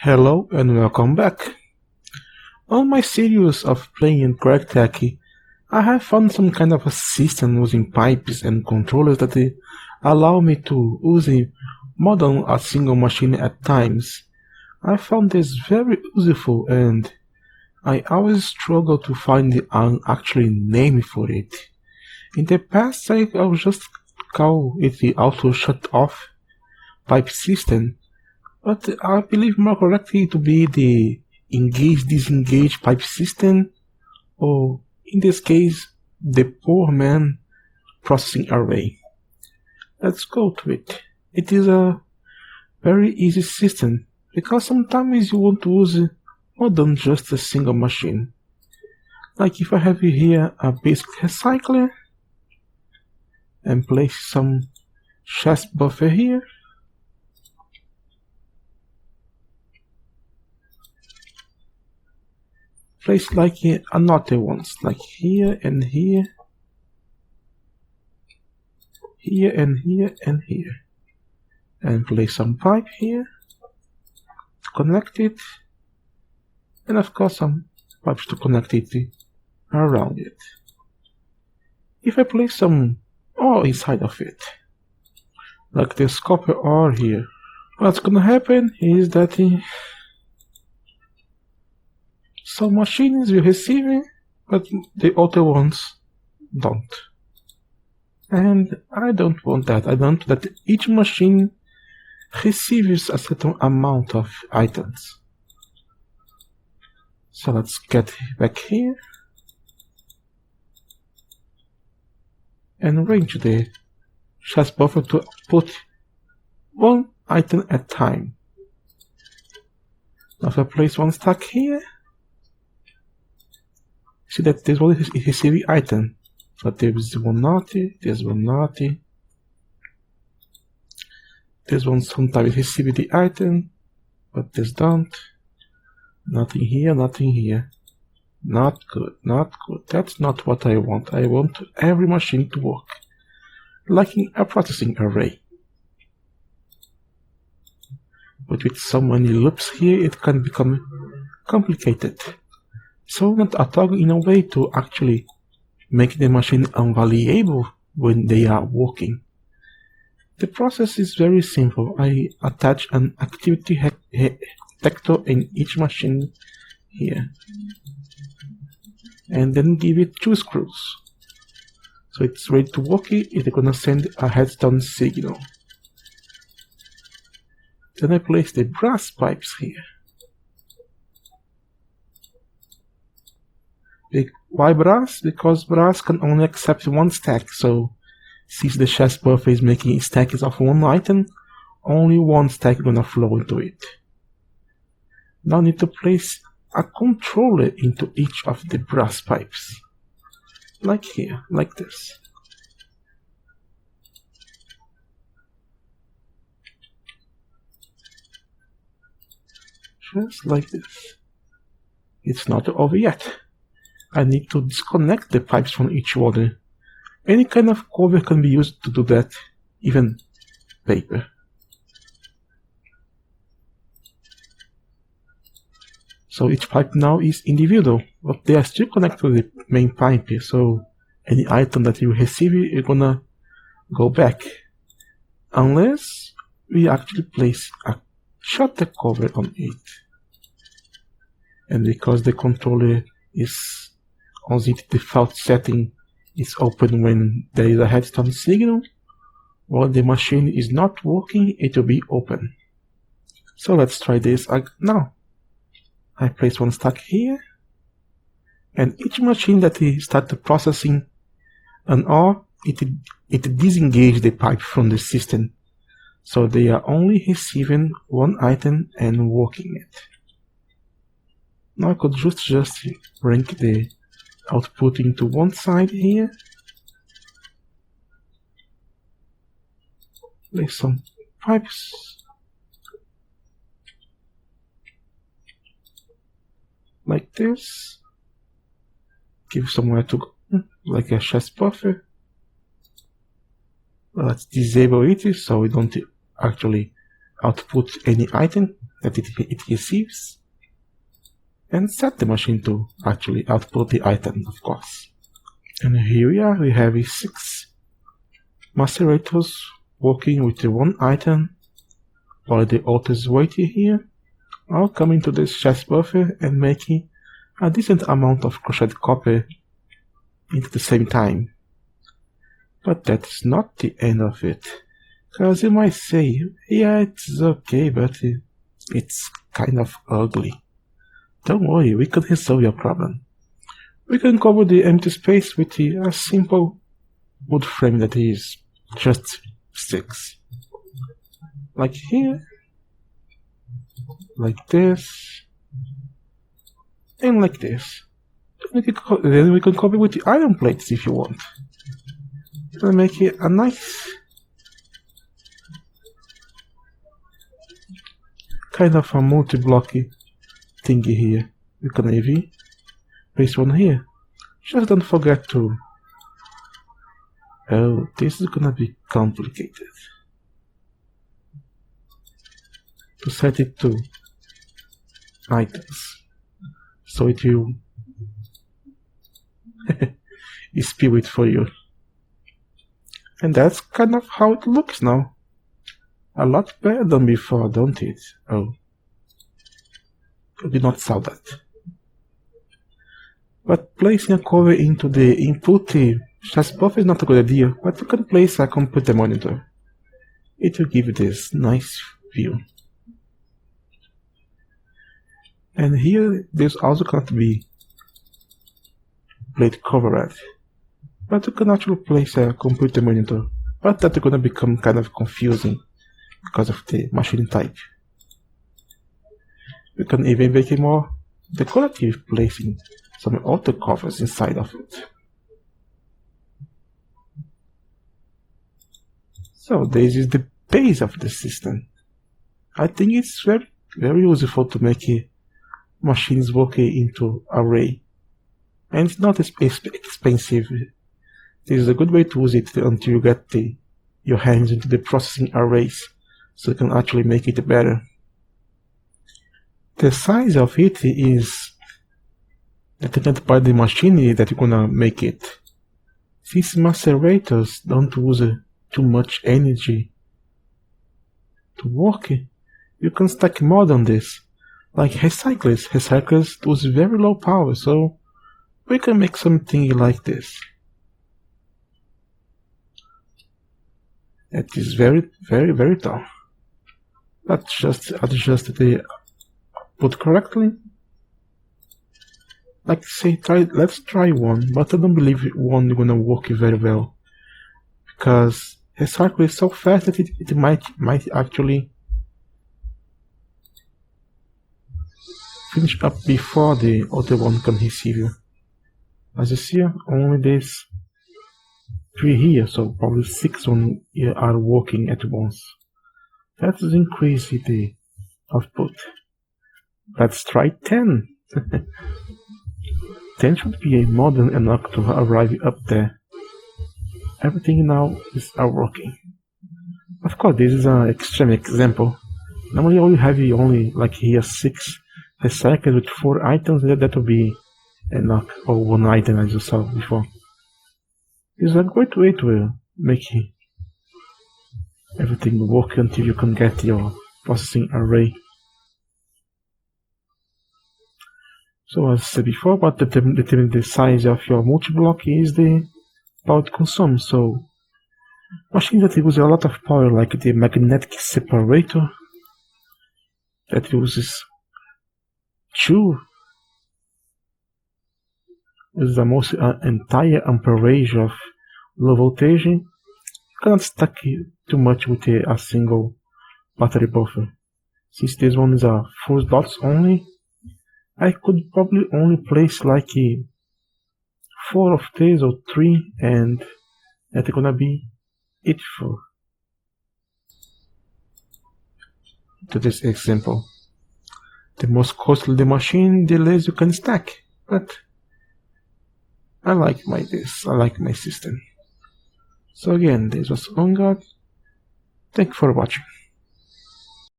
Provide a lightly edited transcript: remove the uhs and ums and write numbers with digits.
Hello and welcome back. On my series of playing in CrackTech, I have found some kind of a system using pipes and controllers that allow me to use more than a single machine at times. I found this very useful and I always struggle to find an actual name for it. In the past I would just call it the auto shut off pipe system, but I believe more correctly to be the engage-disengage pipe system, or in this case, the poor man processing array. Let's go to it. It is a very easy system, because sometimes you want to use more than just a single machine. Like if I have here a basic recycler, and place some chest buffer here, place like another ones, like here and here, here and here and here, and place some pipe here to connect it, and of course some pipes to connect it around it. If I place some ore inside of it, like this copper ore here, what's gonna happen is that some machines will receive it, but the other ones don't. And I don't want that. I want that each machine receives a certain amount of items. So let's get back here and arrange the chest buffer to put one item at a time. Now if I place one stack here, see that this one is receiving item. So there's one naughty, there's one naughty. This one sometimes receives the item, but this don't. Nothing here, nothing here. Not good, not good. That's not what I want. I want every machine to work like in a processing array. But with so many loops here, it can become complicated. So we want a toggle in a way to actually make the machine unvaluable when they are working. The process is very simple. I attach an activity detector in each machine here, and then give it 2 screws. So it's ready to work. It's gonna send a heads down signal. Then I place the brass pipes here. Why brass? Because brass can only accept one stack, so since the chest buffer is making stacks of one item, only one stack is gonna flow into it. Now I need to place a controller into each of the brass pipes. Like here, like this. Just like this. It's not over yet. I need to disconnect the pipes from each other. Any kind of cover can be used to do that, even paper. So each pipe now is individual, but they are still connected to the main pipe, so any item that you receive is gonna go back. Unless we actually place a shutter cover on it. And because the controller is on the default setting, is open when there is a headstone signal, while the machine is not working, it will be open. So let's try this now. I place one stack here, and each machine that starts processing an ore, it disengages the pipe from the system, so they are only receiving one item and working it. Now I could just bring the output into one side here, place some pipes like this, give somewhere to go, like a chest buffer. Let's disable it so we don't actually output any item that it receives, and set the machine to actually output the item, of course. And here we have 6 macerators working with the one item while the auto is waiting here, all coming to this chest buffer and making a decent amount of crocheted copper into the same time. But that's not the end of it, because you might say, yeah, it's okay, but it's kind of ugly. Don't worry, we can resolve your problem. We can cover the empty space with a simple wood frame that is just 6. Like here, like this, and like this. Then we can cover with the iron plates if you want. And make it a nice kind of a multi-blocky thingy here. You can maybe place one here. Just don't forget to... Oh, this is gonna be complicated. To set it to items. So it will spill it for you. And that's kind of how it looks now. A lot better than before, don't it? Oh. I did not saw that. But placing a cover into the input chest buffer is not a good idea, but you can place a computer monitor. It will give you this nice view. And here there's also going to be plate covered. But you can actually place a computer monitor, but that's gonna become kind of confusing because of the machine type. You can even make it more decorative, placing some auto covers inside of it. So this is the base of the system. I think it's very useful to make machines working into array, and it's not expensive. This is a good way to use it until you get your hands into the processing arrays, so you can actually make it better. The size of it is determined by the machine that you're gonna make it. Since macerators don't use too much energy to work, you can stack more than this. Like recyclers use very low power, so we can make something like this. It is very tall. Let's just adjust the output correctly. Like say, let's try one, but I don't believe one is gonna work very well, because recycle is so fast that it might actually finish up before the other one can receive you. As you see, only there's 3 here, so probably 6 on here are working at once. Let's increase the output. Let's try 10. 10 should be more than enough to arrive up there. Everything now is working. Of course, this is an extreme example. Normally you have only like here 6 recyclers with 4 items, that will be enough, or 1 item as you saw before. It's a great way to make everything work until you can get your processing array. So as I said before, what determines the size of your multi-block is the power it consumes. So machines that use a lot of power, like the magnetic separator that uses 2 is almost an entire amperage of low voltage. You cannot stack too much with a single battery buffer. Since this one is a 4 dots only, I could probably only place like 4 of these or 3, and that's gonna be it for to this example. The most costly the machine, the less you can stack, but I like my system. So again, this was OnGuard. Thank you for watching.